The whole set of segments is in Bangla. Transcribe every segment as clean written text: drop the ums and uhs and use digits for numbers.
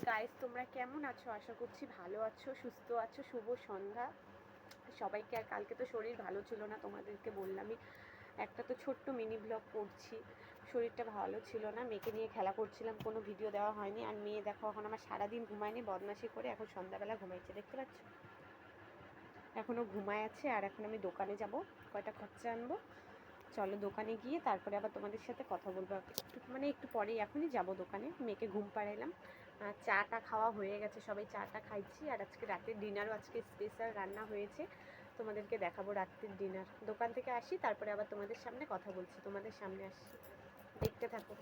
গাইস, তোমরা কেমন আছো? আশা করছি ভালো আছো, সুস্থ আছো। শুভ সন্ধ্যা সবাইকে। আর কালকে তো শরীর ভালো ছিল না, তোমাদেরকে বললামই। একটা তো ছোট্ট মিনি ব্লগ করছি। শরীরটা ভালো ছিল না, মেয়েকে নিয়ে খেলা করছিলাম, কোনো ভিডিও দেওয়া হয়নি। আর মেয়ে দেখো এখন আমার সারাদিন ঘুমায়নি, বদমাশি করে এখন সন্ধ্যাবেলা ঘুমাইছে, দেখতে পাচ্ছ? এখনও ঘুমায় আছে। আর এখন আমি দোকানে যাব, কয়টা খরচা আনবো। চলো দোকানে গিয়ে তারপরে আবার তোমাদের সাথে কথা বলবো। একটু পরেই, এখনই যাব দোকানে। মেয়েকে ঘুম পাড়াইলাম, চাটা খাওয়া হয়ে গেছে, সবাই চাটা খাইছি। আর আজকে রাতের ডিনারও আজকে স্পেশাল রান্না হয়েছে, তোমাদেরকে দেখাবো রাত্রির ডিনার। দোকান থেকে আসি, তারপরে আবার তোমাদের সামনে কথা বলছি, তোমাদের সামনে আসছি, দেখতে থাকো।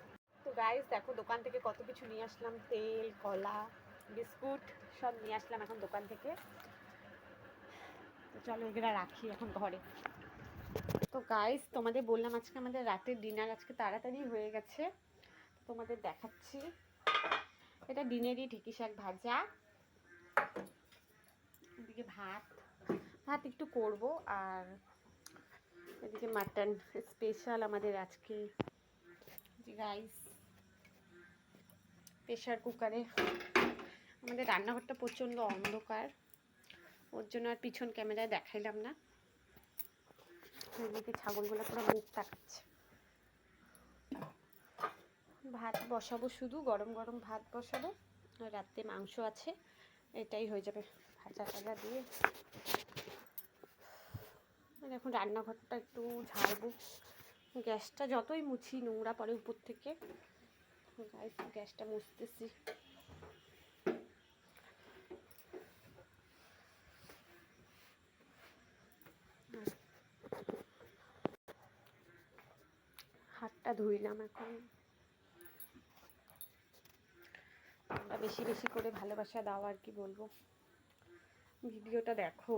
তো গাইস দেখো, দোকান থেকে কত কিছু নিয়ে আসলাম, তেল, কলা, বিস্কুট সব নিয়ে আসলাম এখন দোকান থেকে। তো চলো এগুলো রাখি এখন ঘরে। তো গাইস তোমাদের বললাম আজকে আমাদের রাতের ডিনার আজকে তাড়াতাড়ি হয়ে গেছে, তোমাদের দেখাচ্ছি। এটা ডিনেরই ঢেঁকি শাক ভাজা, এদিকে ভাত ভাত একটু করব, আর এদিকে মাটন স্পেশাল আমাদের আজকে। গাইস প্রেশার কুকারে, আমাদের রান্নাঘরটা প্রচণ্ড অন্ধকার, ওর জন্য আর পিছন ক্যামেরায় দেখাইলাম না। এদিকে ছাগলগুলো পুরো মুখ তাকাচ্ছে। ভাত বসাবো, শুধু গরম গরম ভাত বসাবো। আর রাতে মাংস আছে, এটাই হয়ে যাবে ভাজা টাজা দিয়ে। আর এখন রান্নাঘরটা একটু ঝাড়বো, গ্যাসটা যতই মুছি নোংরা পড়ে উপর থেকে। গ্যাসটা মুছতেছি। হাতটা ধুইলাম এখন। তোমরা বেশি বেশি করে ভালোবাসা দাও, আর কি বলবো। ভিডিওটা দেখো,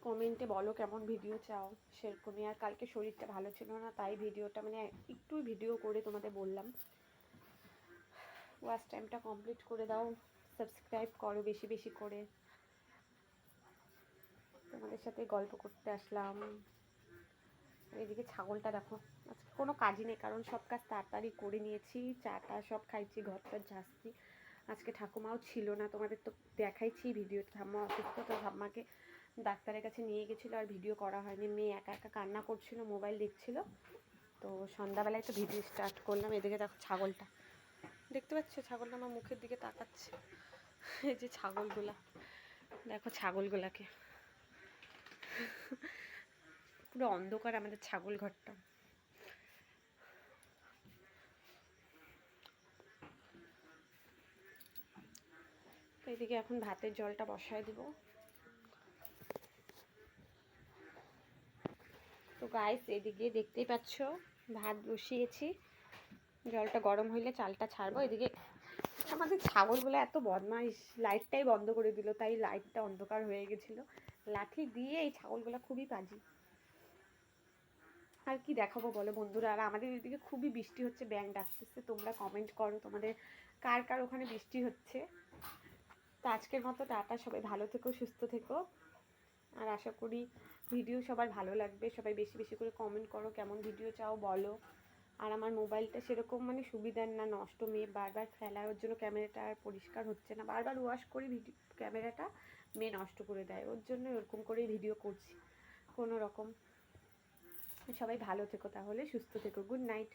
কমেন্টে বলো কেমন ভিডিও চাও সেরকমই। আর কালকে শরীরটা ভালো ছিল না, তাই ভিডিওটা একটু ভিডিও করে তোমাদের বললাম। ওয়াচ টাইমটা কমপ্লিট করে দাও, সাবস্ক্রাইব করো বেশি বেশি করে। তোমাদের সাথে গল্প করতে আসলাম। এদিকে ছাগলটা দেখো, আজকে কোনো কাজই নেই, কারণ সব কাজ তাড়াতাড়ি করে নিয়েছি, চাটা সব খাইছি, ঘরটা ঝাঁসছি। আজকে ঠাকুমাও ছিল না, তোমাদের তো দেখাইছি ভিডিওটা। ঠাম্মা অসুস্থ, তো ঠাম্মাকে ডাক্তারের কাছে নিয়ে গেছিলো, আর ভিডিও করা হয়নি। মেয়ে একা একা কান্না করছিল, মোবাইল দেখছিল, তো সন্ধ্যাবেলায় তো ভিডিও স্টার্ট করলাম। এদিকে দেখো ছাগলটা, দেখতে পাচ্ছ? ছাগলটা আমার মুখের দিকে তাকাচ্ছে। এই যে ছাগলগুলা দেখো, ছাগলগুলাকে পুরো অন্ধকার আমাদের ছাগল ঘরটা। তো এদিকে এখন ভাতের জলটা বসায় দিব। তো গাইস এদিকে দেখতেই পাচ্ছ ভাত বসিয়েছি, জলটা গরম হইলে চালটা ছাড়বো। এদিকে আমাদের ছাগলগুলো এত বদমাইশ, লাইটটাই বন্ধ করে দিল, তাই লাইটটা অন্ধকার হয়ে গেছিলো। লাঠি দিয়ে এই ছাগলগুলো খুবই পাজি। আর কি দেখাবো বলো বন্ধুরা। আর আমাদের এদিকে খুবই বৃষ্টি হচ্ছে, ব্যাঙ ডাকতেছে। তোমরা কমেন্ট করো তোমাদের কার কার ওখানে বৃষ্টি হচ্ছে। তো আজকের মতো টাটা, সবাই ভালো থেকো, সুস্থ থেকো। আর আশা করি ভিডিও সবার ভালো লাগবে। সবাই বেশি বেশি করে কমেন্ট করো, কেমন ভিডিও চাও বলো। আর আমার মোবাইলটা সেরকম সুবিধার না, নষ্ট। মেয়ে বারবার ফেলার, ওর জন্য ক্যামেরাটা আর পরিষ্কার হচ্ছে না। বারবার ওয়াশ করি ভিডিও, ক্যামেরাটা মেয়ে নষ্ট করে দেয়, ওর জন্য ওরকম করেই ভিডিও করছি কোনো রকম। সবাই ভালো থেকো তাহলে, সুস্থ থেকো। Good night.